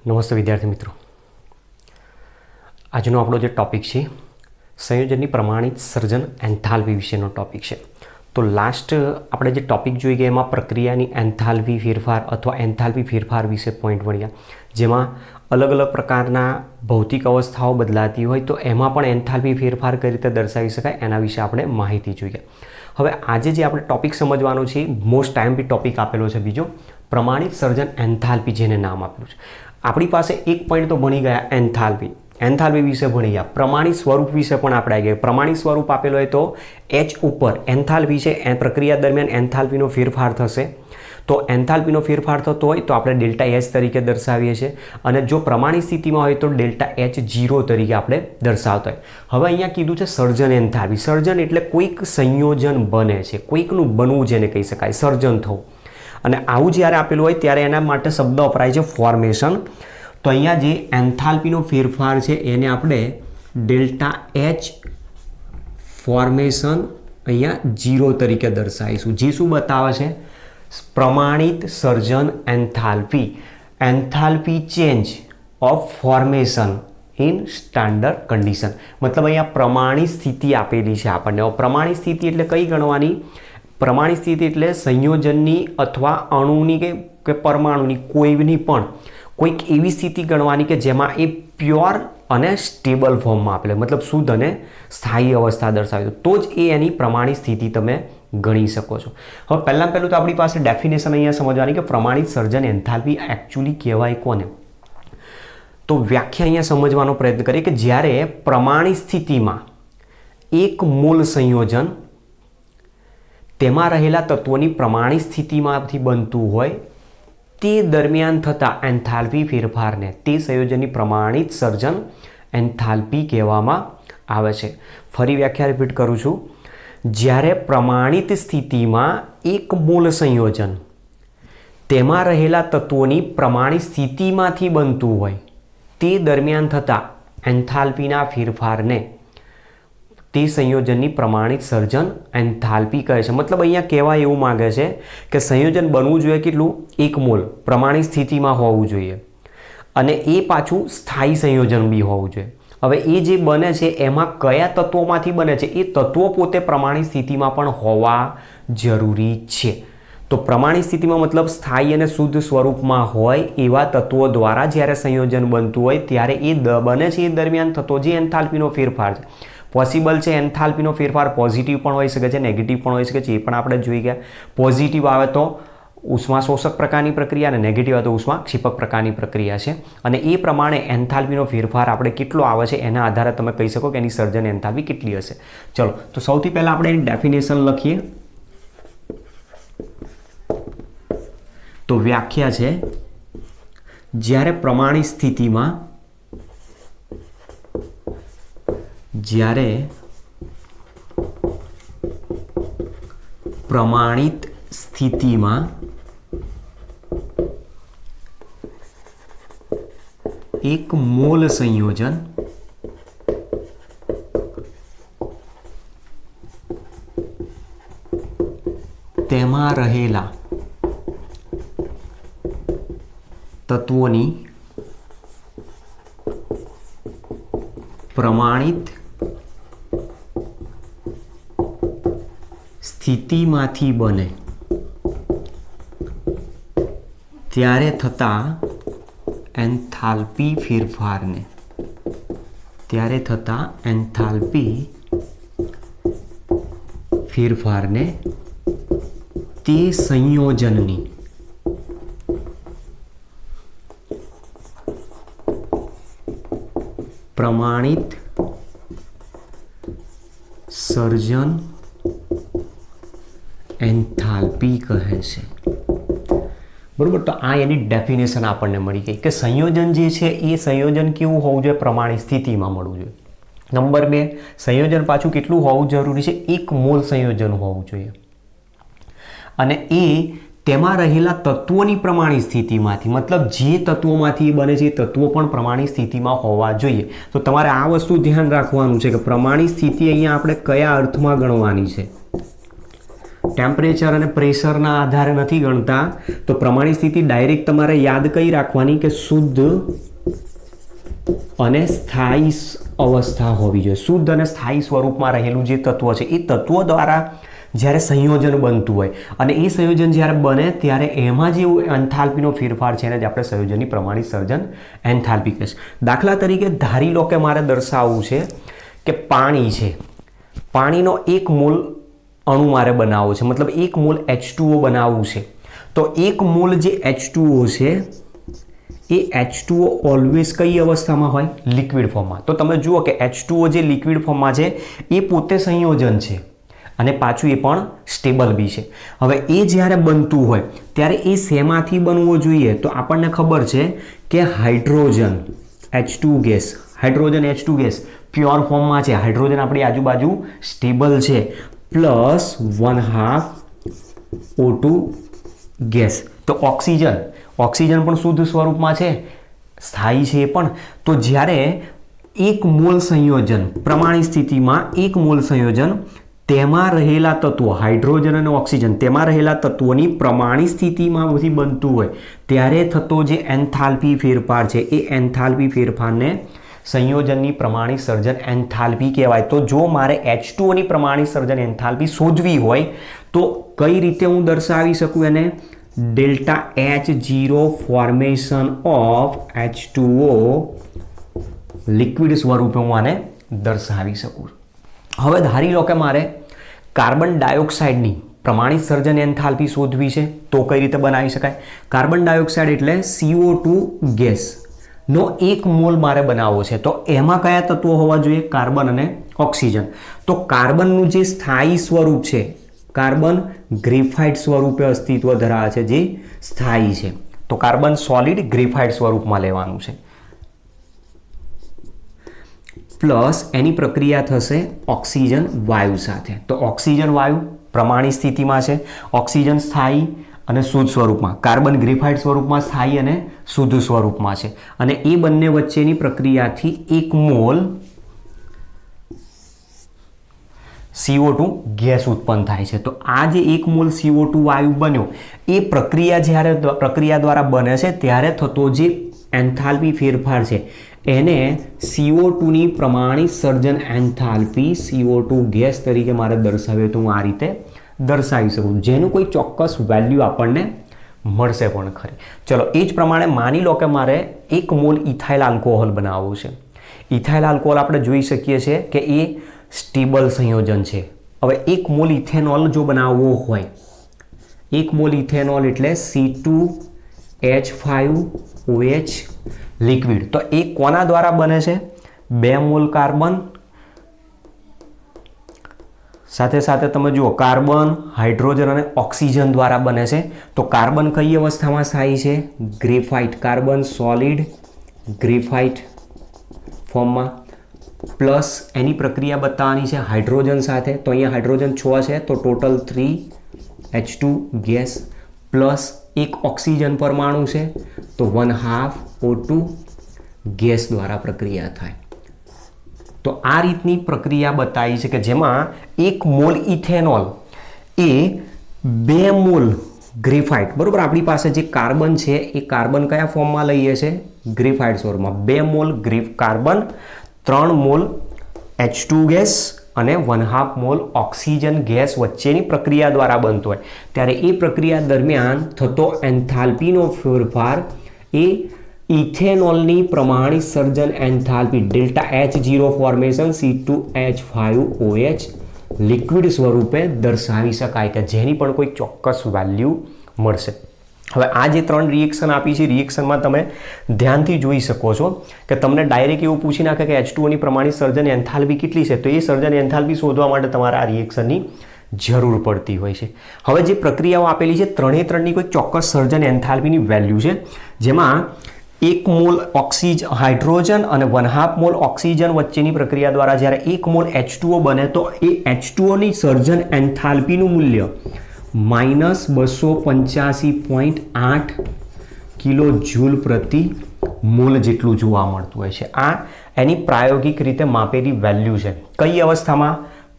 નમસ્તે વિદ્યાર્થી મિત્રો, આજનો આપણો જે ટૉપિક છે સંયોજનની પ્રમાણિત સર્જન એન્થાલ્પી વિશેનો ટૉપિક છે. તો લાસ્ટ આપણે જે ટૉપિક જોઈ ગયા એમાં પ્રક્રિયાની એન્થાલ્પી ફેરફાર અથવા એન્થાલ્પી ફેરફાર વિશે પોઈન્ટ મળ્યા, જેમાં અલગ અલગ પ્રકારના ભૌતિક અવસ્થાઓ બદલાતી હોય તો એમાં પણ એન્થાલ્પી ફેરફાર કઈ રીતે દર્શાવી શકાય એના વિશે આપણે માહિતી જોઈએ. હવે આજે જે આપણે ટૉપિક સમજવાનો છે મોસ્ટ ટાઈમથી ટૉપિક આપેલો છે બીજો, પ્રમાણિત સર્જન એન્થાલ્પી, જેને નામ આપેલું છે. આપણી પાસે એક પોઈન્ટ તો ભણી ગયા એન્થાલ્પી વિશે ભણી ગયા. પ્રમાણિત સ્વરૂપ વિશે પણ આપણે આવી ગયા. પ્રમાણિત સ્વરૂપ આપેલો હોય તો H ઉપર એન્થાલ્પી છે, એ પ્રક્રિયા દરમિયાન એન્થાલ્પીનો ફેરફાર થશે. તો એન્થાલ્પીનો ફેરફાર થતો હોય તો આપણે ડેલ્ટા H તરીકે દર્શાવીએ છીએ, અને જો પ્રમાણિત સ્થિતિમાં હોય તો ડેલ્ટા H0 તરીકે આપણે દર્શાવતા હોય. હવે અહીંયા કીધું છે સર્જન એન્થાલ્પી. સર્જન એટલે કોઈક સંયોજન બને છે, કોઈકનું બનવું જેને કહી શકાય, સર્જન થવું. અને આવું જ્યારે આપેલું હોય ત્યારે એના માટે શબ્દ વપરાય છે ફોર્મેશન. તો અહીંયા જે એન્થાલ્પીનો ફેરફાર છે એને આપણે ડેલ્ટા H ફોર્મેશન અહીંયા 0 તરીકે દર્શાવીશું. જે શું બતાવે છે? પ્રમાણિત સર્જન enthalpy, enthalpy change of formation in standard condition. મતલબ અહીંયા પ્રમાણિત સ્થિતિ આપેલી છે આપણને. પ્રમાણિત સ્થિતિ એટલે કઈ ગણવાની? પ્રમાણિત સ્થિતિ એટલે સંયોજનની અથવા અણુની કે પરમાણુની કોઈની પણ કોઈક એવી સ્થિતિ ગણવાની કે જેમાં એ પ્યોર અને સ્ટેબલ ફોર્મમાં આપેલ, મતલબ શુદ્ધ અને સ્થાયી અવસ્થા દર્શાવે તો જ એ એની પ્રમાણિત સ્થિતિ તમે ગણી શકો છો. હવે પહેલું તો આપણી પાસે ડેફિનેશન અહીંયા સમજવાની કે પ્રમાણિત સર્જન એન્થાલ્પી એકચ્યુઅલી કહેવાય કોને? તો વ્યાખ્યા અહીંયા સમજવાનો પ્રયત્ન કરીએ કે જ્યારે પ્રમાણિત સ્થિતિમાં એક મૂળ સંયોજન તેમાં રહેલા તત્વોની પ્રમાણિત સ્થિતિમાંથી બનતું હોય તે દરમિયાન થતા એન્થાલ્પી ફેરફારને તે સંયોજનની પ્રમાણિત સર્જન એન્થાલ્પી કહેવામાં આવે છે. ફરી વ્યાખ્યા રિપીટ કરું છું. જ્યારે પ્રમાણિત સ્થિતિમાં એક મૂળ સંયોજન તેમાં રહેલા તત્વોની પ્રમાણિત સ્થિતિમાંથી બનતું હોય તે દરમિયાન થતા એન્થાલ્પીના ફેરફારને તે સંયોજનની પ્રમાણિત સર્જન એન્થાલ્પી કહે છે. મતલબ અહીંયા કહેવા એવું માગે છે કે સંયોજન બનવું જોઈએ કેટલું? એક મોલ પ્રમાણિત સ્થિતિમાં હોવું જોઈએ, અને એ પાછું સ્થાયી સંયોજન બી હોવું જોઈએ. હવે એ જે બને છે એમાં કયા તત્વોમાંથી બને છે? એ તત્વો પોતે પ્રમાણિત સ્થિતિમાં પણ હોવા જરૂરી છે. તો પ્રમાણિત સ્થિતિમાં મતલબ સ્થાયી અને શુદ્ધ સ્વરૂપમાં હોય એવા તત્વો દ્વારા જ્યારે સંયોજન બનતું હોય ત્યારે એ બને છે એ દરમિયાન થતો જે એન્થાલ્પીનો ફેરફાર છે. પોસિબલ છે એન્થાલ્પીનો ફેરફાર પોઝિટિવ પણ હોઈ શકે છે, નેગેટિવ પણ હોઈ શકે છે, એ પણ આપણે જોઈ ગયા. પોઝિટિવ આવે તો ઉષ્મા શોષક પ્રકારની પ્રક્રિયા અને નેગેટિવ આવે તો ઉષ્મા ક્ષેપક પ્રકારની પ્રક્રિયા છે. અને એ પ્રમાણે એન્થાલ્પીનો ફેરફાર આપણે કેટલો આવે છે એના આધારે તમે કહી શકો કે એની સર્જન એન્થાલ્પી કેટલી હશે. ચલો, તો સૌથી પહેલાં આપણે એની ડેફિનેશન લખીએ. તો વ્યાખ્યા છે જ્યારે પ્રમાણિત સ્થિતિમાં એક મોલ સંયોજન તેમાં રહેલા તત્વોની પ્રમાણિત સ્થિતિમાંથી બને ત્યારે થતા એન્થાલ્પી ફેરફારને તે સંયોજનની પ્રમાણિત સર્જન એન્થાલ્પી કહે છે. બરોબર, તો આ એની ડેફિનેશન આપણને મળી ગઈ કે સંયોજન જે છે એ સંયોજન કેવું હોવું જોઈએ? પ્રમાણિત સ્થિતિમાં મળવું જોઈએ. નંબર 2, સંયોજન પાછું કેટલું હોવું જરૂરી છે? એક મોલ સંયોજન હોવું જોઈએ, અને એ તેમાં રહેલા તત્વોની પ્રમાણિત સ્થિતિમાંથી, મતલબ જે તત્વોમાંથી બને છે એ તત્વો પણ પ્રમાણિત સ્થિતિમાં હોવા જોઈએ. તો તમારે આ વસ્તુ ધ્યાન રાખવાનું છે કે પ્રમાણિત સ્થિતિ અહીંયા આપણે કયા અર્થમાં ગણવાની છે? ટેમ્પરેચર અને પ્રેશરના આધારે નથી ગણતા, તો પ્રમાણિત સ્થિતિ ડાયરેક્ટ તમારે યાદ કઈ રાખવાની કે શુદ્ધ અને સ્થાયી અવસ્થા હોવી જોઈએ. શુદ્ધ અને સ્થાયી સ્વરૂપમાં રહેલું જે તત્વ છે એ તત્વો દ્વારા જ્યારે સંયોજન બનતું હોય અને એ સંયોજન જ્યારે બને ત્યારે એમાં જે એન્થાલ્પીનો ફેરફાર છે એને જ આપણે સંયોજનની પ્રમાણિત સર્જન એન્થાલ્પી કહીશું. દાખલા તરીકે ધારી લો કે મારે દર્શાવવું છે કે પાણી છે, પાણીનો 1 મોલ અણુ મારે બનાવવો છે, મતલબ 1 મોલ H2O બનાવવું છે. તો 1 મોલ જે H2O છે એ H2O ઓલવેઝ કઈ અવસ્થામાં હોય? લિક્વિડ ફોર્મમાં. તો તમે જુઓ કે H2O જે લિક્વિડ ફોર્મમાં છે એ પોતે સંયોજન છે અને પાછું એ પણ સ્ટેબલ બી છે. હવે એ જ્યારે બનતું હોય ત્યારે એ શેમાંથી બનવો જોઈએ? તો આપણને ખબર છે કે hydrogen H2 gas, hydrogen H2 gas pure ફોર્મમાં છે, હાઇડ્રોજન આપણી આજુબાજુ સ્ટેબલ છે, પ્લસ 1/2 O2 ગેસ. તો ઓક્સિજન પણ શુદ્ધ સ્વરૂપમાં છે, સ્થાયી છે એ પણ. તો જ્યારે 1 મોલ સંયોજન પ્રમાણિત સ્થિતિમાં 1 મોલ સંયોજન તેમાં રહેલા તત્વો હાઇડ્રોજન અને ઓક્સિજન તેમાં રહેલા તત્વોની પ્રમાણિત સ્થિતિમાંથી બનતું હોય ત્યારે થતો જે એન્થાલ્પી ફેરફાર છે એ એન્થાલ્પી ફેરફારને સંયોજનની પ્રમાણિત સર્જન એન્થાલ્પી કહેવાય. તો જો મારે H2O ની પ્રમાણિત સર્જન એન્થાલ્પી શોધવી હોય તો કઈ રીતે હું દર્શાવી શકું એને? Delta H0 formation of H2O liquid સ્વરૂપે હું આને દર્શાવી શકું. હવે ધારી લો કે મારે કાર્બન ડાયોક્સાઇડની પ્રમાણિત સર્જન એન્થાલ્પી શોધવી છે તો કઈ રીતે બનાવી શકાય? કાર્બન ડાયોક્સાઇડ એટલે CO2 ગેસ નો 1 મોલ મારે બનાવવો છે, તો એમાં કયા તત્વો હોવા જોઈએ? કાર્બન અને ઓક્સિજન. તો કાર્બનનું જે સ્થાયી સ્વરૂપ છે, કાર્બન ગ્રેફાઇટ સ્વરૂપે અસ્તિત્વ ધરાવે છે, જે સ્થાયી છે. તો કાર્બન સોલિડ ગ્રેફાઇટ સ્વરૂપમાં લેવાનું છે. પ્લસ એની પ્રક્રિયા થશે ઓક્સિજન વાયુ સાથે. તો ઓક્સિજન વાયુ પ્રમાણિત સ્થિતિમાં છે, ઓક્સિજન સ્થાયી અને શુદ્ધ સ્વરૂપમાં, કાર્બન ગ્રેફાઇટ સ્વરૂપમાં સ્થાયી અને શુદ્ધ સ્વરૂપમાં છે. અને એ બંને વચ્ચેની પ્રક્રિયાથી 1 મોલ CO2 ગેસ ઉત્પન્ન થાય છે. તો આ જે 1 મોલ CO2 વાયુ બન્યો એ પ્રક્રિયા દ્વારા બને છે ત્યારે થતો જે એન્થાલ્પી ફેરફાર છે એને CO2 ની પ્રમાણિત સર્જન એન્થાલ્પી CO2 ગેસ તરીકે મારે દર્શાવ્યો તો હું આ રીતે દર્શાવી શકું, જેનું કોઈ ચોક્કસ વેલ્યુ આપણને મળશે પણ ખરી. ચલો એ જ પ્રમાણે માની લો કે મારે 1 મોલ ઇથાઇલ આલ્કોહોલ બનાવવું છે. ઇથાઇલ આલ્કોહોલ આપણે જોઈ શકીએ છીએ કે એ સ્ટેબલ સંયોજન છે. હવે 1 મોલ ઇથેનોલ જો બનાવવો હોય, 1 મોલ ઇથેનોલ એટલે C2H5OH લિક્વિડ. તો એ કોના દ્વારા બને છે? 2 મોલ કાર્બન સાથે સાથે તમે જુઓ કાર્બન, હાઇડ્રોજન અને ઓક્સિજન દ્વારા બને છે. તો કાર્બન કઈ અવસ્થામાં સ્થાયી છે? ગ્રેફાઇટ, કાર્બન સોલિડ ગ્રેફાઇટ ફોર્મમાં. પ્લસ એની પ્રક્રિયા બતાવવાની છે હાઇડ્રોજન સાથે. તો અહીંયા હાઇડ્રોજન 6 છે, તો total 3H2 gas plus 1 oxygen પરમાણુ છે, તો 1/2 O2 ગેસ દ્વારા પ્રક્રિયા થાય. તો આ રીતની પ્રક્રિયા બતાવી છે કે જેમાં 1 મોલ ઇથેનોલ એ 2 મોલ ગ્રેફાઇટ, બરોબર, આપણી પાસે જે કાર્બન છે એ કાર્બન કયા ફોર્મમાં લઈએ છે? ગ્રેફાઇટ સ્વરૂપમાં. 2 mall carbon, 3 mall H2 gas અને 1/2 મોલ ઓક્સિજન ગેસ વચ્ચેની પ્રક્રિયા દ્વારા બનતો હોય ત્યારે એ પ્રક્રિયા દરમિયાન થતો એન્થાલ્પીનો ફેરફાર એ ઇથેનોલની પ્રમાણિત સર્જન enthalpy delta H0 formation C2H5OH liquid સ્વરૂપે દર્શાવી શકાય કે જેની પણ કોઈ ચોક્કસ વેલ્યુ મળશે. હવે આ જે 3 રિએક્શન આપી છે, રિએક્શનમાં તમે ધ્યાનથી જોઈ શકો છો કે તમને ડાયરેક્ટ એવું પૂછી નાખે કે H2O ની પ્રમાણિત સર્જન એન્થાલ્પી કેટલી છે, તો એ સર્જન એન્થાલ્પી શોધવા માટે તમારે આ રિએક્શનની જરૂર પડતી હોય છે. હવે જે પ્રક્રિયાઓ આપેલી છે ત્રણેય ત્રણની કોઈ ચોક્કસ સર્જન એન્થાલ્પીની વેલ્યુ છે, જેમાં 1 મોલ હાઇડ્રોજન અને 1/2 મોલ ઓક્સિજન વચ્ચેની પ્રક્રિયા દ્વારા જ્યારે 1 મોલ H2O બને તો એ H2O ની સર્જન એન્થાલ્પીનું મૂલ્ય -285.8 કિલો જૂલ પ્રતિ મોલ જેટલું જોવા મળતું હોય છે. આ એની પ્રાયોગિક રીતે માપેલી વેલ્યુ છે. કઈ અવસ્થામાં?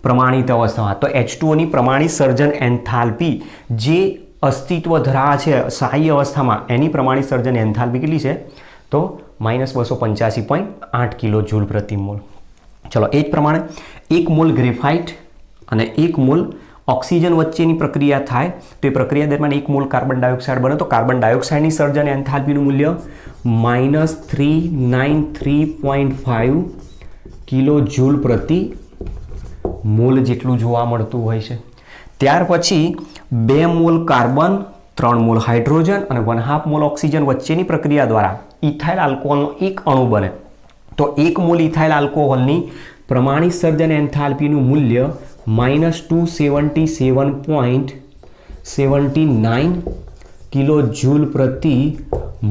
પ્રમાણિત અવસ્થામાં, તો H2O ની પ્રમાણિત સર્જન એન્થાલ્પી જે અસ્તિત્વ ધરાવે છે સ્થાયી અવસ્થામાં, એની પ્રમાણિત સર્જન એન્થાલ્પી કેટલી છે? તો -285.8 કિલો જૂલ પ્રતિ મોલ. ચલો, એ જ પ્રમાણે 1 મોલ ગ્રેફાઇટ અને 1 મોલ ઓક્સિજન વચ્ચેની પ્રક્રિયા થાય તો એ પ્રક્રિયા દરમિયાન 1 મોલ કાર્બન ડાયોક્સાઇડ બને, તો કાર્બન ડાયોક્સાઇડની સર્જન એન્થાલ્પીનું મૂલ્ય -393.5 કિલો જૂલ પ્રતિ મોલ જેટલું જોવા મળતું હોય છે. ત્યાર પછી 2 મોલ કાર્બન, 3 મોલ હાઇડ્રોજન અને 1/2 મોલ ઓક્સિજન વચ્ચેની પ્રક્રિયા દ્વારા ઇથાઇલ આલ્કોહોલનો એક અણુ બને, તો 1 મોલ ઇથાઇલ આલ્કોહોલની પ્રમાણિત સર્જન એન્થાલ્પીનું મૂલ્ય -277.79 કિલો જૂલ પ્રતિ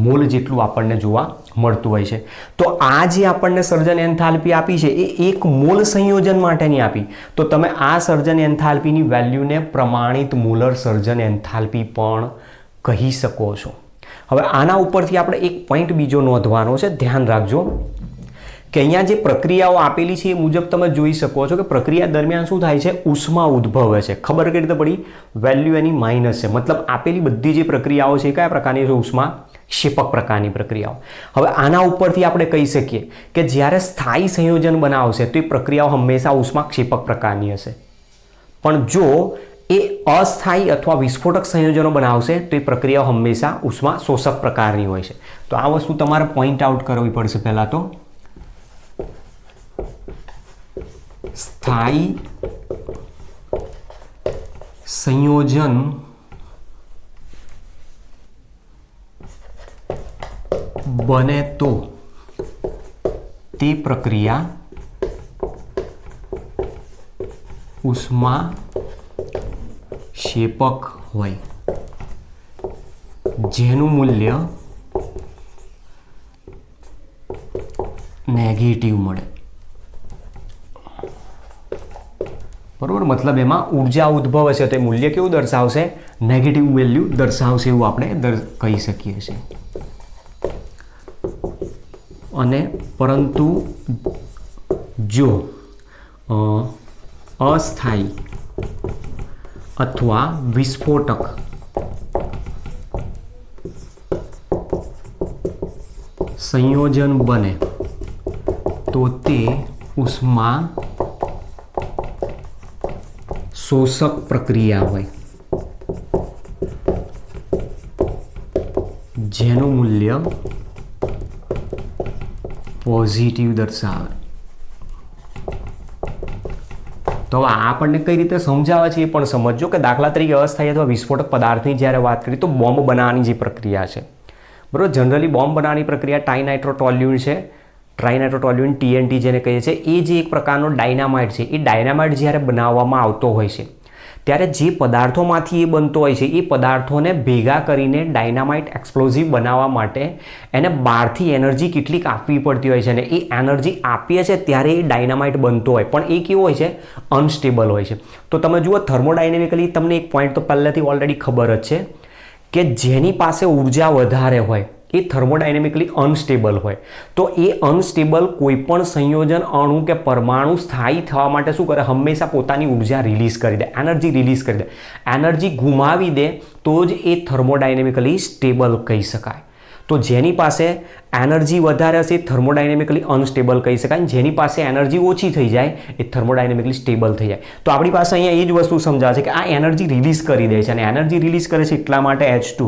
મોલ જેટલું આપણને જોવા મળતું હોય છે. તો આ જે આપણને સર્જન એન્થાલ્પી આપી છે એ 1 મોલ સંયોજન માટેની આપી, તો તમે આ સર્જન એન્થાલ્પીની વેલ્યુને પ્રમાણિત મોલર સર્જન એન્થાલ્પી પણ કહી શકો છો. હવે આના ઉપરથી આપણે એક પોઈન્ટ બીજો નોંધવાનો છે, ધ્યાન રાખજો કે અહીંયા જે પ્રક્રિયાઓ આપેલી છે એ મુજબ તમે જોઈ શકો છો કે પ્રક્રિયા દરમિયાન શું થાય છે? ઉષ્મા ઉદ્ભવે છે. ખબર કઈ રીતે પડી? વેલ્યુ એની માઇનસ છે, મતલબ આપેલી બધી જે પ્રક્રિયાઓ છે કયા પ્રકારની છે? ઉષ્મા ક્ષેપક પ્રકારની પ્રક્રિયાઓ. હવે આના ઉપરથી આપણે કહી શકીએ કે જ્યારે સ્થાયી સંયોજન બનાવશે તો એ પ્રક્રિયાઓ હંમેશા ઉષ્મા ક્ષેપક પ્રકારની હશે, પણ જો એ અસ્થાયી અથવા વિસ્ફોટક સંયોજનો બનાવશે તો એ પ્રક્રિયાઓ હંમેશા ઉષ્મા શોષક પ્રકારની હોય છે. તો આ વસ્તુ તમારે પોઈન્ટ આઉટ કરવી પડશે. પહેલા તો સ્થાયી સંયોજન બને તો તે પ્રક્રિયા ઉષ્મા ક્ષેપક હોય, જેનું મૂલ્ય નેગેટિવ મળે. બરોબર, મતલબ એમાં ઉર્જા ઉદ્ભવ હશે તો એ મૂલ્ય કેવું દર્શાવશે? નેગેટિવ વેલ્યુ દર્શાવશે એવું આપણે કહી શકીએ છીએ. અને પરંતુ જો અસ્થાયી અથવા વિસ્ફોટક સંયોજન બને તો તે ઉષ્મા શોષક પ્રક્રિયા હોય, જેનું મૂલ્ય પોઝિટિવ દર્શાવે. તો આપણને કઈ રીતે સમજાવે છે એ પણ સમજો કે દાખલા તરીકે અસ્થાયી અથવા વિસ્ફોટક પદાર્થની જ્યારે વાત કરીએ તો બોમ્બ બનાવવાની જે પ્રક્રિયા છે, બરાબર, જનરલી બોમ્બ બનાવવાની પ્રક્રિયા ટાઇનાઇટ્રોટોલ્યુન છે, ટ્રાઇનાઇટ્રોટોલ્યુન TNT જેને કહીએ છીએ, એ જે એક પ્રકારનો ડાયનામાઇટ છે, એ ડાયનામાઇટ જ્યારે બનાવવામાં આવતો હોય છે ત્યારે જે પદાર્થોમાંથી એ બનતો હોય છે એ પદાર્થોને ભેગા કરીને ડાયનામાઇટ એક્સપ્લોઝિવ બનાવવા માટે એને બહારથી એનર્જી કેટલીક આપવી પડતી હોય છે, અને એ એનર્જી આપીએ છે ત્યારે એ ડાયનામાઇટ બનતો હોય, પણ એ કેવો હોય છે? અનસ્ટેબલ હોય છે. તો તમે જુઓ થર્મોડાયનેમિકલી તમને એક પોઈન્ટ તો પહેલાંથી ઓલરેડી ખબર જ છે કે જેની પાસે ઉર્જા વધારે હોય એ થર્મોડાયનેમિકલી અનસ્ટેબલ હોય. તો એ અનસ્ટેબલ કોઈપણ સંયોજન અણુ કે પરમાણુ સ્થાયી થવા માટે શું કરે? હંમેશા પોતાની ઉર્જા રિલીઝ કરી દે, એનર્જી રિલીઝ કરી દે. એનર્જી ગુમાવી દે તો જ એ થર્મોડાયનેમિકલી સ્ટેબલ કહી શકાય. તો જેની પાસે એનર્જી વધારે હશે એ થર્મોડાયનેમિકલી અનસ્ટેબલ કહી શકાય, જેની પાસે એનર્જી ઓછી થઈ જાય એ થર્મોડાયનેમિકલી સ્ટેબલ થઈ જાય. તો આપણી પાસે અહીંયા એ જ વસ્તુ સમજાવે છે કે આ એનર્જી રિલીઝ કરી દે છે, અને એનર્જી રિલીઝ કરે છે એટલા માટે H2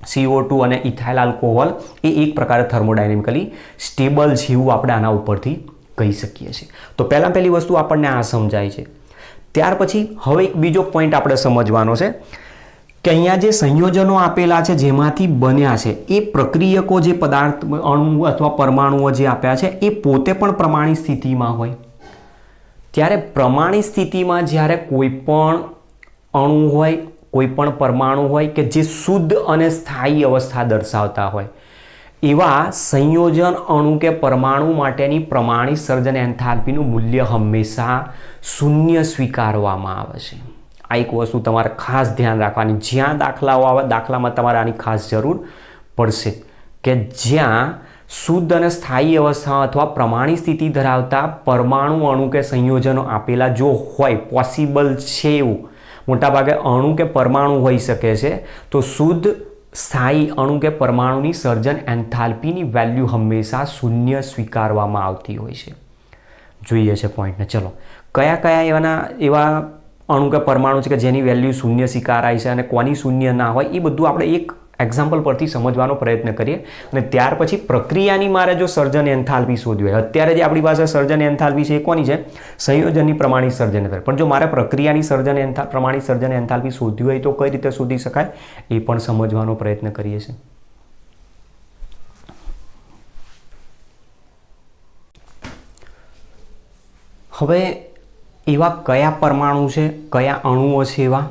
CO2 અને ઇથાઇલ આલ્કોહોલ એ એક પ્રકારે થર્મોડાયનેમિકલી સ્ટેબલ છે એવું આપણે આના ઉપરથી કહી શકીએ છીએ. તો પહેલી વસ્તુ આપણને આ સમજાય છે. ત્યાર પછી હવે એક બીજો પોઈન્ટ આપણે સમજવાનો છે કે અહીંયા જે સંયોજનો આપેલા છે જેમાંથી બન્યા છે એ પ્રક્રિયકો જે પદાર્થ અણુ અથવા પરમાણુઓ જે આપ્યા છે એ પોતે પણ પ્રમાણિત સ્થિતિમાં હોય. ત્યારે પ્રમાણિત સ્થિતિમાં જ્યારે કોઈ પણ અણુ હોય, કોઈ પણ પરમાણુ હોય કે જે શુદ્ધ અને સ્થાયી અવસ્થા દર્શાવતા હોય એવા સંયોજન અણુ કે પરમાણુ માટેની પ્રમાણિત સર્જન એન્થાલ્પીનું મૂલ્ય હંમેશા શૂન્ય સ્વીકારવામાં આવે છે. આ એક વસ્તુ તમારે ખાસ ધ્યાન રાખવાની. જ્યાં દાખલાઓ આવે દાખલામાં તમારે આની ખાસ જરૂર પડશે કે જ્યાં શુદ્ધ અને સ્થાયી અવસ્થા અથવા પ્રમાણિત સ્થિતિ ધરાવતા પરમાણુ અણુ કે સંયોજનો આપેલા જો હોય, પોસિબલ છે એવું, મોટાભાગે અણુ કે પરમાણુ હોઈ શકે છે, તો શુદ્ધ સ્થાયી અણુ કે પરમાણુની સર્જન એન્થાલ્પીની વેલ્યુ હંમેશા શૂન્ય સ્વીકારવામાં આવતી હોય છે. જોઈએ છે પોઈન્ટને. ચલો, કયા કયા એવા અણુ કે પરમાણુ છે કે જેની વેલ્યુ શૂન્ય સ્વીકારાય છે અને કોની શૂન્ય ના હોય, એ બધું આપણે એક એક્ઝામ્પલ પરથી સમજવાનો પ્રયત્ન કરીએ. અને ત્યાર પછી પ્રક્રિયાની મારે જો સર્જન એન્થાલ્પી શોધવી હોય, અત્યારે જે આપણી પાસે સર્જન એન્થાલ્પી છે એ કોની છે? સંયોજનની પ્રમાણિત સર્જન એન્થાલ્પી. પણ જો મારે પ્રક્રિયાની પ્રમાણિત સર્જન એન્થાલ્પી શોધવી હોય તો કઈ રીતે શોધી શકાય એ પણ સમજવાનો પ્રયત્ન કરીએ છીએ. હવે એવા કયા પરમાણુ છે, કયા અણુઓ છે એવા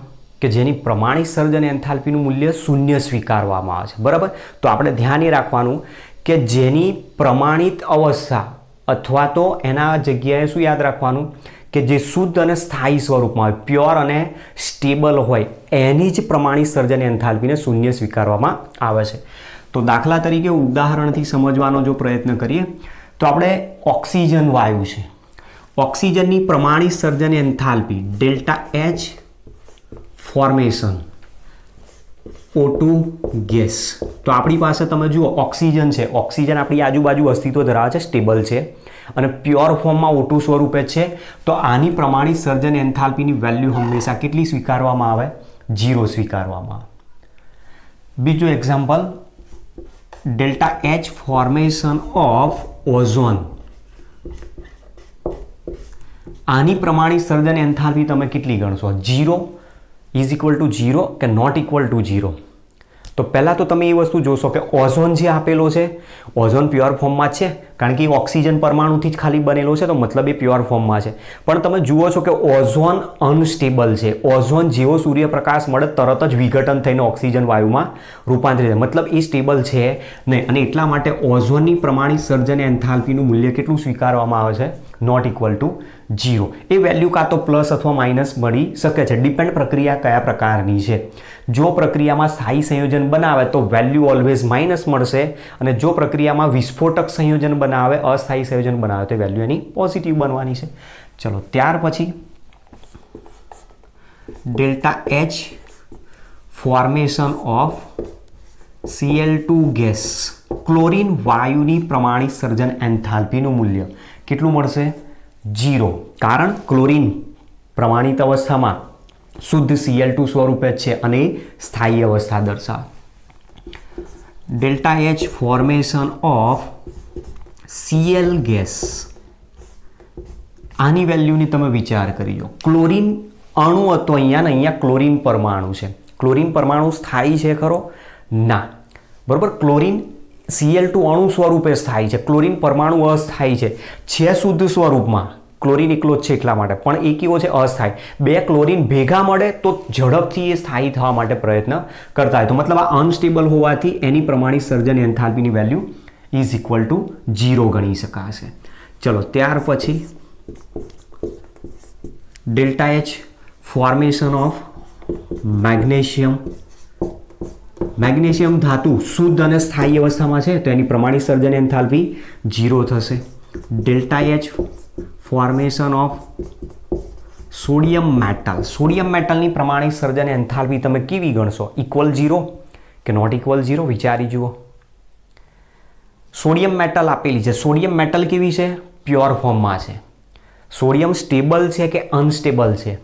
કે જેની પ્રમાણિત સર્જન એન્થાલ્પીનું મૂલ્ય શૂન્ય સ્વીકારવામાં આવે છે, બરાબર? તો આપણે ધ્યાન એ રાખવાનું કે જેની પ્રમાણિત અવસ્થા અથવા તો એના જગ્યાએ શું યાદ રાખવાનું કે જે શુદ્ધ અને સ્થાયી સ્વરૂપમાં હોય, પ્યોર અને સ્ટેબલ હોય, એની જ પ્રમાણિત સર્જન એન્થાલ્પીને શૂન્ય સ્વીકારવામાં આવે છે. તો દાખલા તરીકે ઉદાહરણથી સમજવાનો જો પ્રયત્ન કરીએ તો આપણે ઓક્સિજન વાયુ છે, ઓક્સિજનની પ્રમાણિત સર્જન enthalpy delta H formation O2 gas. તો આપણી પાસે તમે જુઓ ઓક્સિજન છે, ઓક્સિજન આપણી આજુબાજુ અસ્તિત્વ ધરાવે છે, સ્ટેબલ છે અને પ્યોર ફોર્મમાં O2 સ્વરૂપે છે. તો આની પ્રમાણિત સર્જન એન્થાલ્પીની વેલ્યુ હંમેશા કેટલી સ્વીકારવામાં આવે? 0 સ્વીકારવામાં આવે. બીજું example, delta H formation of ozone. આની પ્રમાણિત સર્જન એન્થાલ્પી તમે કેટલી ગણશો? 0 ઇઝ ઇક્વલ ટુ 0 કે નોટ ઇક્વલ ટુ 0? તો પહેલાં તો તમે એ વસ્તુ જોશો કે ઓઝોન જે આપેલો છે, ઓઝોન પ્યોર ફોર્મમાં છે, કારણ કે એ ઓક્સિજન પરમાણુથી જ ખાલી બનેલો છે, તો મતલબ એ પ્યોર ફોર્મમાં છે. પણ તમે જુઓ છો કે ઓઝોન અનસ્ટેબલ છે. ઓઝોન જેવો સૂર્યપ્રકાશ મળે તરત જ વિઘટન થઈને ઓક્સિજન વાયુમાં રૂપાંતરિત થાય, મતલબ એ સ્ટેબલ છે નહીં. અને એટલા માટે ઓઝોનની પ્રમાણિત સર્જન એન્થાલ્પીનું મૂલ્ય કેટલું સ્વીકારવામાં આવે છે? Not equal to 0. એ વેલ્યુ કાં તો પ્લસ અથવા માઇનસ મળી શકે છે, ડિપેન્ડ પ્રક્રિયા કયા પ્રકારની છે. જો પ્રક્રિયામાં સ્થાયી સંયોજન બનાવે તો વેલ્યુ ઓલવેઝ માઇનસ મળશે, અને જો પ્રક્રિયામાં વિસ્ફોટક સંયોજન બનાવે, અસ્થાયી સંયોજન બનાવે તો વેલ્યુ એની પોઝિટિવ બનવાની છે. ચલો, ત્યાર પછી delta H formation of Cl2 gas. Chlorine વાયુની પ્રમાણિત સર્જન એન્થાલ્પીનું મૂલ્ય કેટલું મળશે? 0. કારણ ક્લોરીન પ્રમાણિત અવસ્થામાં શુદ્ધ Cl2 સ્વરૂપે છે અને સ્થાયી અવસ્થા દર્શાવે. Delta H formation of Cl gas. આની વેલ્યુની તમે વિચાર કરી લો. ક્લોરીન અણુ હતો અહીંયા ક્લોરીન પરમાણુ છે. ક્લોરીન પરમાણુ સ્થાયી છે ખરો? ના, બરોબર. ક્લોરીન Cl2 અણુ સ્વરૂપે સ્થાયી છે, ક્લોરીન પરમાણુ અસ્થાયી છે શુદ્ધ સ્વરૂપમાં. ક્લોરીન એકલો જ છે એટલા માટે, પણ એ કેવો છે? અસ્થાયી. બે ક્લોરીન ભેગા મળે તો ઝડપથી એ સ્થાયી થવા માટે પ્રયત્ન કરતા હોય. તો મતલબ આ અનસ્ટેબલ હોવાથી એની પ્રમાણિત સર્જન એન્થાલ્પીની વેલ્યુ ઇઝ ઇક્વલ ટુ 0 ગણી શકાશે. ચલો, ત્યાર પછી delta H formation of magnesium. Magnesium ધાતુ શુદ્ધ અને સ્થાયી અવસ્થામાં છે તો એની પ્રમાણિત સર્જન એન્થાલ્પી 0 થશે. Delta H formation of sodium metal. Sodium મેટલની પ્રમાણિત સર્જન એન્થાલ્પી તમે કેવી ગણશો? ઇક્વલ 0 કે નોટ ઇક્વલ 0? વિચારી જુઓ. સોડિયમ મેટલ આપેલી છે. સોડિયમ મેટલ કેવી છે? પ્યોર ફોર્મમાં છે. સોડિયમ સ્ટેબલ છે કે અનસ્ટેબલ છે?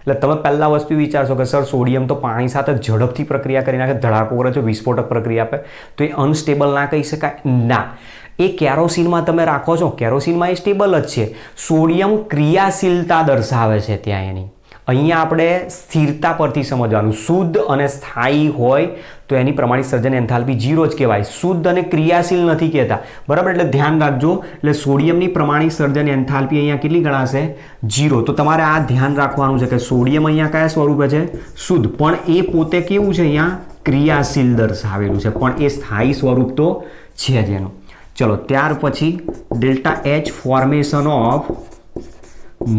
એટલે તમે પહેલા વસ્તુ વિચારશો કે સર સોડિયમ તો પાણી સાથે ઝડપથી પ્રક્રિયા કરી નાખે, ધડાકો કરે છે, વિસ્ફોટક પ્રક્રિયા આપે, તો એ અનસ્ટેબલ ના કહી શકાય? ના. એ કેરોસીનમાં તમે રાખો છો, કેરોસીનમાં એ સ્ટેબલ જ છે. સોડિયમ ક્રિયાશીલતા દર્શાવે છે ત્યાં એની. અહીંયા આપણે સ્થિરતા પરથી સમજવાનું. શુદ્ધ અને સ્થાયી હોય તો એની પ્રમાણિત સર્જન એન્થાલ્પી 0 જ કહેવાય. શુદ્ધ અને ક્રિયાશીલ નથી કહેતા, બરાબર? એટલે ધ્યાન રાખજો. એટલે સોડિયમની પ્રમાણિત સર્જન એન્થાલ્પી અહીંયા કેટલી ગણાશે? 0. તો તમારે આ ધ્યાન રાખવાનું છે કે સોડિયમ અહીંયા કયા સ્વરૂપે છે? શુદ્ધ, પણ એ પોતે કેવું છે? અહીંયા ક્રિયાશીલ દર્શાવેલું છે, પણ એ સ્થાયી સ્વરૂપ તો છે જ એનું. ચલો, ત્યાર પછી delta H formation of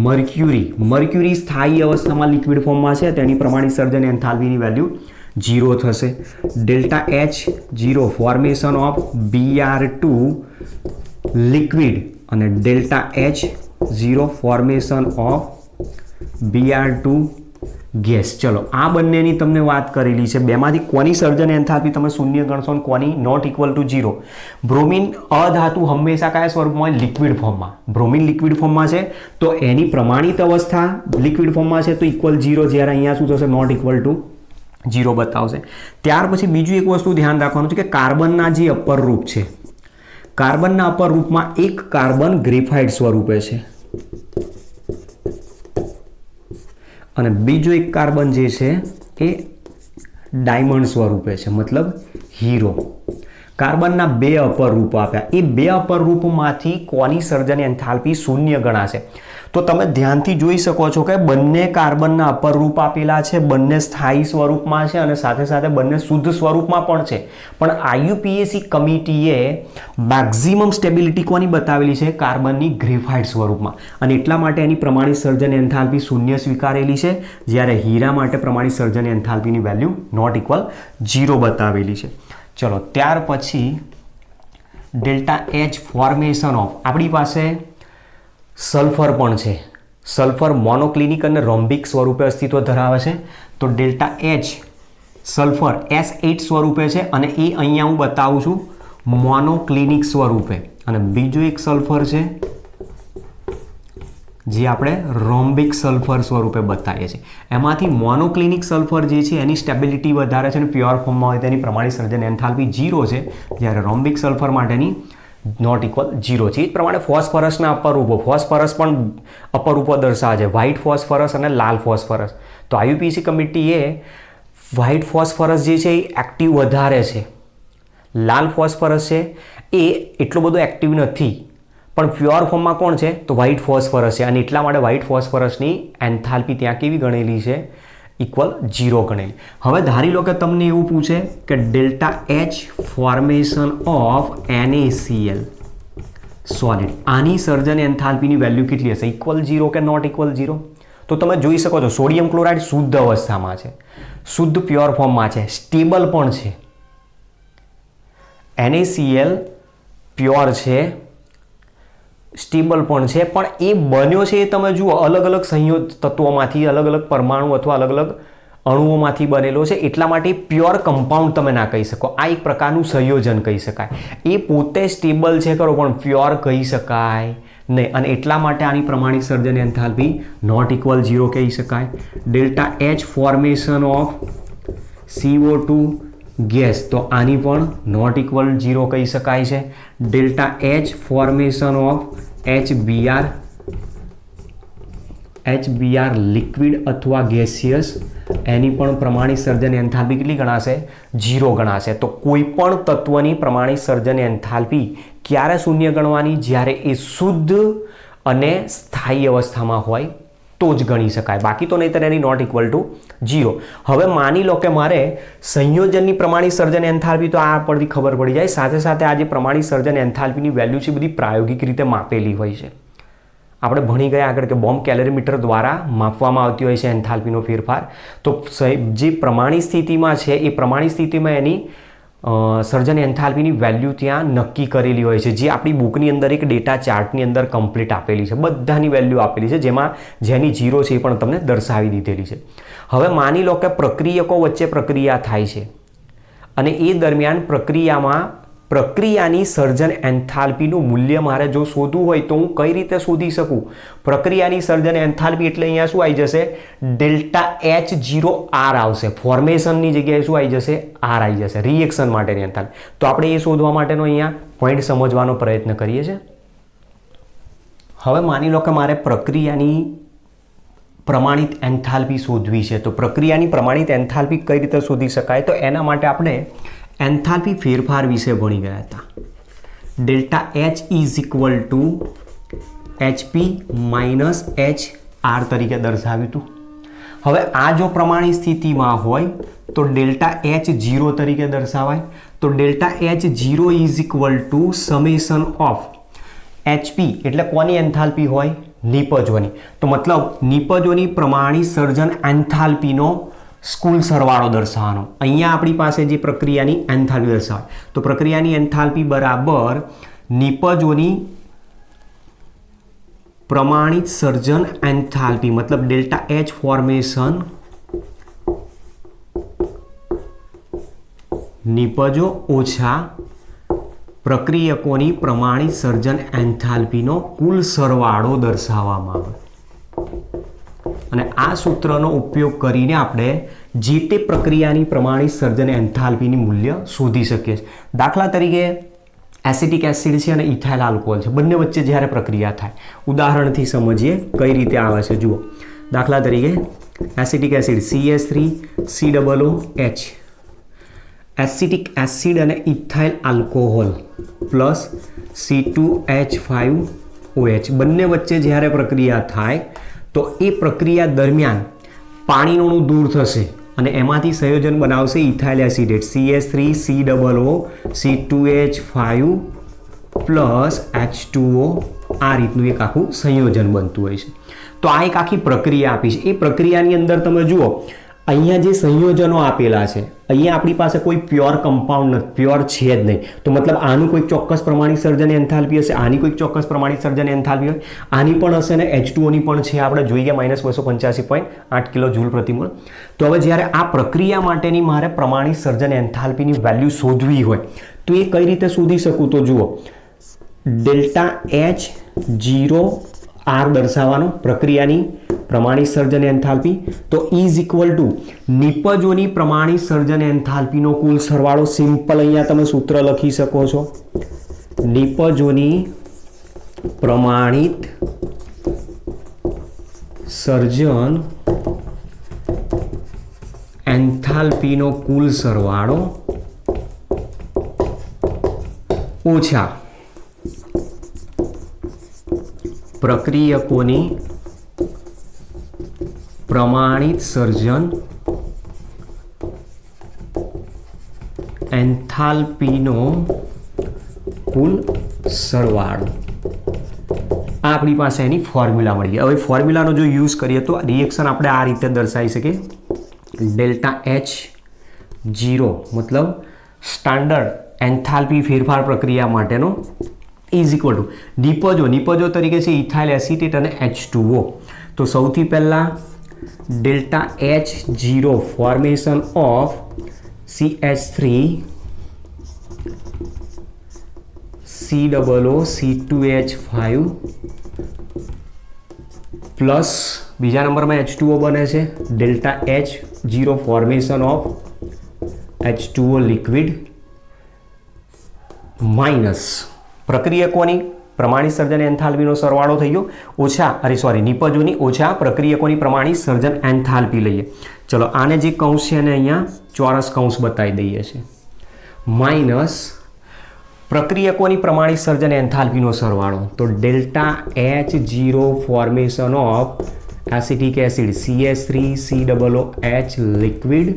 mercury. Mercury સ્થાયી અવસ્થામાં લિક્વિડ ફોર્મમાં છે, તેની પ્રમાણિત સર્જન એન્થાલ્પીની વેલ્યુ 0 થશે. Delta H 0 formation of Br2 liquid અને delta H 0 formation of Br2 gas. ચલો આ બંનેની તમને વાત કરેલી છે. બેમાંથી કોની સર્જન એન્થાલ્પી તમે શૂન્ય ગણશો અને કોની નોટ ઇક્વલ ટુ 0. બ્રોમિન અધાતુ હંમેશા કયા સ્વરૂપમાં હોય? લિક્વિડ ફોર્મમાં. બ્રોમિન લિક્વિડ ફોર્મમાં છે તો એની પ્રમાણિત અવસ્થા લિક્વિડ ફોર્મમાં છે તો ઇક્વલ 0, જ્યારે અહીંયા શું થશે? નોટ ઇક્વલ ટુ 0 બતાવશે. ત્યાર પછી બીજું એક વસ્તુ ધ્યાન રાખવાનું છે કે કાર્બનના જે અપર રૂપ છે, કાર્બનના અપર રૂપમાં એક કાર્બન ગ્રેફાઇટ સ્વરૂપે છે અને બીજો એક કાર્બન જે છે એ ડાયમંડ સ્વરૂપે છે, મતલબ હીરો. કાર્બનના બે અપર રૂપ આપ્યા. એ બે અપર રૂપમાંથી કોની સર્જન એન્થાલ્પી શૂન્ય ગણાશે? તો તમે ધ્યાનથી જોઈ શકો છો કે બંને કાર્બનના અપર રૂપ આપેલા છે, બંને સ્થાયી સ્વરૂપમાં છે અને સાથે સાથે બંને શુદ્ધ સ્વરૂપમાં પણ છે. પણ IUPAC કમિટીએ મેક્સિમમ સ્ટેબિલિટી કોની બતાવેલી છે? કાર્બનની ગ્રેફાઇટ સ્વરૂપમાં, અને એટલા માટે એની પ્રમાણિત સર્જન એન્થાલ્પી શૂન્ય સ્વીકારેલી છે, જ્યારે હીરા માટે પ્રમાણિત સર્જન એન્થાલ્પીની વેલ્યુ નોટ ઇક્વલ 0 બતાવેલી છે. ચલો ત્યાર પછી ડેલ્ટા એચ ફોર્મેશન ઓફ, આપણી પાસે સલ્ફર પણ છે. સલ્ફર મોનોક્લિનિક અને રોમ્બિક સ્વરૂપે અસ્તિત્વ ધરાવે છે. તો ડેલ્ટા એચ સલ્ફર S8 સ્વરૂપે છે અને એ અહીંયા હું બતાવું છું મોનોક્લિનિક સ્વરૂપે, અને બીજું એક સલ્ફર છે જે આપણે રોમ્બિક સલ્ફર સ્વરૂપે બતાવીએ છીએ. એમાંથી મોનોક્લિનિક સલ્ફર જે છે એની સ્ટેબિલિટી વધારે છે અને પ્યોર ફોર્મમાં હોય તેની પ્રમાણિત સર્જન એન્થાલ્પી 0 છે, જ્યારે રોમ્બિક સલ્ફર માટેની નોટ ઇક્વલ 0 છે. એ જ પ્રમાણે ફોસ્ફરસના અપર રૂપો, ફોસ્ફરસ પણ અપર રૂપો દર્શાવે છે, વ્હાઇટ ફોસ્ફરસ અને લાલ ફોસ્ફરસ. તો IUPAC કમિટીએ વ્હાઇટ ફોસ્ફરસ જે છે એ એક્ટિવ વધારે છે, લાલ ફોસ્ફરસ છે એ એટલો બધો એક્ટિવ નથી, પણ પ્યોર ફોર્મમાં કોણ છે? તો વ્હાઇટ ફોસ્ફરસ છે, અને એટલા માટે વ્હાઇટ ફોસ્ફરસની એન્થાલ્પી ત્યાં કેવી ગણેલી છે? ઇક્વલ 0 ગણેલી. હવે ધારી લો કે તમને એવું પૂછે કે delta H formation of NaCl solid, આની સર્જન એન્થાલ્પીની વેલ્યુ કેટલી હશે? ઇક્વલ 0 કે નોટ ઇક્વલ 0? તો તમે જોઈ શકો છો સોડિયમ ક્લોરાઇડ શુદ્ધ અવસ્થામાં છે, શુદ્ધ પ્યોર ફોર્મમાં છે, સ્ટેબલ પણ છે. NaCl પ્યોર છે, સ્ટેબલ પણ છે, પણ એ બન્યો છે એ તમે જુઓ અલગ અલગ સંયોજ તત્વોમાંથી, અલગ અલગ પરમાણુ અથવા અલગ અલગ અણુઓમાંથી બનેલો છે, એટલા માટે પ્યોર કમ્પાઉન્ડ તમે ના કહી શકો. આ એક પ્રકારનું સંયોજન કહી શકાય. એ પોતે સ્ટેબલ છે ખરો, પણ પ્યોર કહી શકાય નહીં, અને એટલા માટે આની પ્રમાણિત સર્જન એન્થાલ્પી નોટ ઇક્વલ 0 કહી શકાય. Delta H formation of CO2 gas, તો આની પણ નોટ ઇક્વલ 0 કહી શકાય છે. Delta H formation of HBr liquid અથવા ગેસિયસ, એની પણ પ્રમાણિત સર્જન એન્થાલ્પી કેટલી ગણાશે? 0 ગણાશે. તો કોઈ પણ તત્વની પ્રમાણિત સર્જન એન્થાલ્પી ક્યારે શૂન્ય ગણવાની? જ્યારે એ શુદ્ધ અને સ્થાયી અવસ્થામાં હોય તો જ ગણી શકાય, બાકી તો નહીંતર એની નોટ ઇક્વલ ટુ 0. હવે માની લો કે મારે સંયોજનની પ્રમાણિત સર્જન એન્થાલ્પી, તો આ પરથી ખબર પડી જાય. સાથે સાથે આ જે પ્રમાણિત સર્જન એન્થાલ્પીની વેલ્યુ છે બધી પ્રાયોગિક રીતે માપેલી હોય છે. આપણે ભણી ગયા આગળ કે બોમ્બ કેલરીમીટર દ્વારા માપવામાં આવતી હોય છે એન્થાલ્પીનો ફેરફાર. તો જે પ્રમાણિત સ્થિતિમાં છે એ પ્રમાણિત સ્થિતિમાં એની સર્જન એન્થાલ્પીની વેલ્યુ ત્યાં નક્કી કરેલી હોય છે, જે આપણી બુકની અંદર એક ડેટા ચાર્ટની અંદર કમ્પ્લીટ આપેલી છે, બધાની વેલ્યુ આપેલી છે, જેમાં જેની 0 છે એ પણ તમને દર્શાવી દીધેલી છે. હવે માની લો કે પ્રક્રિયકો વચ્ચે પ્રક્રિયા થાય છે અને એ દરમિયાન પ્રક્રિયાની સર્જન એન્થાલ્પીનું મૂલ્ય મારે જો શોધવું હોય તો હું કઈ રીતે શોધી શકું? પ્રક્રિયાની સર્જન એન્થાલ્પી એટલે અહીંયા શું આવી જશે? ડેલ્ટા H0R આવશે. ફોર્મેશનની જગ્યાએ શું આવી જશે? R આવી જશે, રિએક્શન માટેની એન્થાલ્પી. તો આપણે એ શોધવા માટેનો અહીંયા પોઈન્ટ સમજવાનો પ્રયત્ન કરીએ છીએ. હવે માની લો કે મારે પ્રક્રિયાની પ્રમાણિત એન્થાલ્પી શોધવી છે, તો પ્રક્રિયાની પ્રમાણિત એન્થાલ્પી કઈ રીતે શોધી શકાય? તો એના માટે આપણે એન્થાલ્પી ફેરફાર વિશે ભણી ગયા હતા. Delta H is equal to HP minus HR તરીકે દર્શાવ્યું હતું. હવે આ જો પ્રમાણિત સ્થિતિમાં હોય તો ડેલ્ટા H 0 તરીકે દર્શાવાય. તો delta H 0 is equal to summation of HP એટલે કોની એન્થાલ્પી હોય? નિપજોની. તો મતલબ નિપજોની પ્રમાણિત સર્જન એન્થાલ્પીનો સ્કૂલ સરવાળો દર્શાવવાનો. અહીંયા આપણી પાસે જે પ્રક્રિયાની એન્થાલ્પી દર્શાવે, તો પ્રક્રિયાની એન્થાલ્પી બરાબર નિપજોની પ્રમાણિત સર્જન એન્થાલ્પી मतलब डेल्टा एच फॉर्मेशन નિપજો ઓછા પ્રક્રિયકોની પ્રમાણિત સર્જન એન્થાલ્પીનો કુલ સરવાળો દર્શાવવામાં આવે અને આ સૂત્રનો ઉપયોગ કરીને આપણે જે તે પ્રક્રિયાની પ્રમાણિત સર્જન એન્થાલ્પીની મૂલ્ય શોધી શકીએ છીએ. દાખલા તરીકે એસિટિક એસિડ છે અને ઇથાઇલ આલ્કોહોલ છે, બંને વચ્ચે જ્યારે પ્રક્રિયા થાય, ઉદાહરણથી સમજીએ કઈ રીતે આવે છે. જુઓ, દાખલા તરીકે acetic acid CH3COOH, acetic acid અને ઇથાઇલ આલ્કોહોલ પ્લસ C2H5OH બંને વચ્ચે જ્યારે પ્રક્રિયા થાય તો એ પ્રક્રિયા દરમિયાન પાણીનું અણુ દૂર થશે અને એમાંથી સંયોજન બનાવશે ethyl એસિડેટ CH3COO C2H5 plus H2O. આ રીતનું એક આખું સંયોજન બનતું હોય છે. તો આ એક આખી પ્રક્રિયા આપી છે. એ પ્રક્રિયાની અંદર તમે જુઓ, અહીંયા જે સંયોજનો આપેલા છે, અહીંયા આપણી પાસે કોઈ પ્યોર કમ્પાઉન્ડ નથી, પ્યોર છે જ નહીં. તો મતલબ આનું કોઈક ચોક્કસ પ્રમાણિત સર્જન એન્થાલ્પી હશે, આની કોઈક ચોક્કસ પ્રમાણિત સર્જન એન્થાલ્પી હોય, આની પણ હશે ને H2O ની પણ છે. આપણે જોઈ ગયા -285.8 કિલો જૂલ પ્રતિ મોલ. તો હવે જ્યારે આ પ્રક્રિયા માટેની મારે પ્રમાણિત સર્જન એન્થાલ્પીની વેલ્યુ શોધવી હોય તો એ કઈ રીતે શોધી શકું? તો જુઓ, ડેલ્ટા H0 R દર્શાવવાનો પ્રક્રિયાની પ્રમાણિત સર્જન એન્થાલ્પી. તો ઇઝ ઇક્વલ ટુ નિપજોની પ્રમાણિત સર્જન એન્થાલ્પીનો કુલ સરવાળો. સિમ્પલ અહીંયા તમે સૂત્ર લખી શકો છો, નિપજોની પ્રમાણિત સર્જન એન્થાલ્પીનો કુલ સરવાળો ઓછા પ્રક્રિયકોની પ્રમાણિત સર્જન એન્થાલ્પીનો કુલ સરવાળો. આપણી પાસે એની ફોર્મ્યુલા મળી. હવે ફોર્મ્યુલાનો જો યુઝ કરીએ તો રિએક્શન આપણે આ રીતે દર્શાવી શકીએ. ડેલ્ટા H0 મતલબ સ્ટાન્ડર્ડ એન્થાલ્પી ફેરફાર પ્રક્રિયા માટેનો ઇઝ ઇક્વલ ટુ નિપજો તરીકે છે ઇથાઇલ એસિટેટ અને H2O. તો સૌથી પહેલાં delta H0 formation of CH3 COO C2H5 plus બીજા નંબરમાં H2O બને છે. ડેલ્ટા H0 formation of H2O liquid minus પ્રક્રિયકોની પ્રમાણિત સર્જન એન્થાલ્પીનો સરવાળો થઈ ગયો નિપજોની ઓછા પ્રક્રિયકોની પ્રમાણિત સર્જન એન્થાલ્પી લઈએ. ચલો, આને જે કૌંસ છે એને અહીંયા ચોરસ કૌંસ બતાવી દઈએ છે. માઇનસ પ્રક્રિયકોની પ્રમાણિત સર્જન એન્થાલ્પીનો સરવાળો. તો delta H0 formation of acetic acid CH3COOH liquid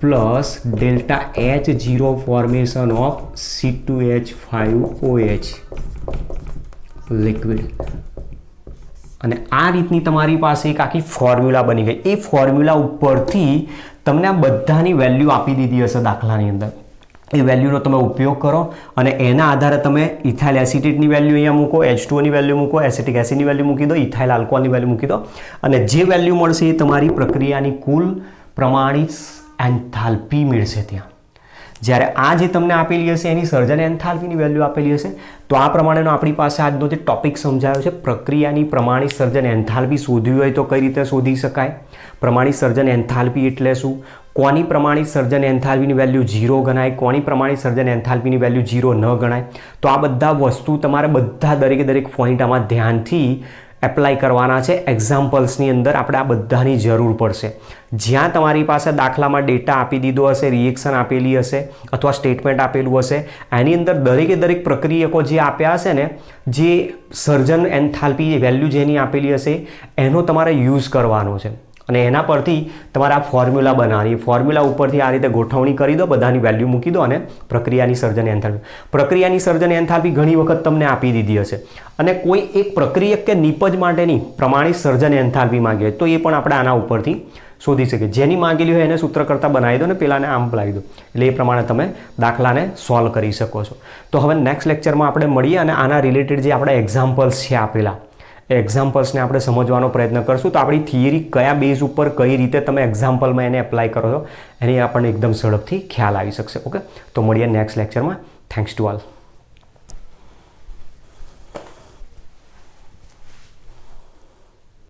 plus delta H0 formation of C2H5OH liquid. અને આ રીતની તમારી પાસે એક આખી ફોર્મ્યુલા બની ગઈ. એ ફોર્મ્યુલા ઉપરથી તમને આ બધાની વેલ્યુ આપી દીધી હશે દાખલાની અંદર. એ વેલ્યુનો તમે ઉપયોગ કરો અને એના આધારે તમે ઇથાઇલ એસિટેટની વેલ્યુ અહીંયા મૂકો, H2O ની વેલ્યુ મૂકો, એસિટિક એસિડની વેલ્યુ મૂકી દો, ઇથાઇલ આલ્કોહોલની વેલ્યુ મૂકી દો અને જે વેલ્યુ મળશે એ તમારી પ્રક્રિયાની કુલ પ્રમાણિત એન્થાલ્પી મળશે ત્યાં. જ્યારે આ જે તમને આપેલી હશે એની સર્જન એન્થાલ્પીની વેલ્યુ આપેલી હશે. તો આ પ્રમાણેનો આપણી પાસે આજનો જે ટોપિક સમજાયો છે, પ્રક્રિયાની પ્રમાણિત સર્જન એન્થાલ્પી શોધવી હોય તો કઈ રીતે શોધી શકાય, પ્રમાણિત સર્જન એન્થાલ્પી એટલે શું, કોની પ્રમાણિત સર્જન એન્થાલ્પીની વેલ્યુ 0 ગણાય, કોની પ્રમાણિત સર્જન એન્થાલ્પીની વેલ્યુ 0 ન ગણાય. તો આ બધા વસ્તુ તમારે બધા દરેક પોઈન્ટ આમાં ધ્યાનથી એપ્લાય કરવાના છે. એક્ઝામ્પલ્સની અંદર આપણે આ બધાની જરૂર પડશે. જ્યાં તમારી પાસે દાખલામાં ડેટા આપી દીધો હશે, રિએક્શન આપેલી હશે અથવા સ્ટેટમેન્ટ આપેલું હશે, એની અંદર દરેક પ્રક્રિયકો જે આપ્યા હશે ને, જે સર્જન એન્થાલ્પી વેલ્યુ જેની આપેલી હશે એનો તમારે યુઝ કરવાનો છે. અને એના પરથી તમારે આ ફોર્મ્યુલા બનાવવાની. ફોર્મ્યુલા ઉપરથી આ રીતે ગોઠવણી કરી દો, બધાની વેલ્યુ મૂકી દો અને પ્રક્રિયાની સર્જન એન્થાલ્પી ઘણી વખત તમને આપી દીધી હશે અને કોઈ એક પ્રક્રિયક કે નિપજ માટેની પ્રમાણિત સર્જન એન્થાલ્પી માંગે તો એ પણ આપણે આના ઉપરથી શોધી શકે. જેની માંગેલી હોય એને સૂત્ર કરતાં બનાવી દો ને પેલાને આમ લાવી દો, એટલે એ પ્રમાણે તમે દાખલાને સોલ્વ કરી શકો છો. તો હવે નેક્સ્ટ લેક્ચરમાં આપણે મળીએ અને આના રિલેટેડ જે આપણા એક્ઝામ્પલ્સ છે આપેલા એ એક્ઝામ્પલ્સને આપણે સમજવાનો પ્રયત્ન કરશું. તો આપણી થિયરી કયા બેઝ ઉપર કઈ રીતે તમે એક્ઝામ્પલમાં એને એપ્લાય કરો છો એની આપણને એકદમ ઝડપથી ખ્યાલ આવી શકશે. ઓકે, તો મળીએ નેક્સ્ટ લેક્ચરમાં. Thanks to all.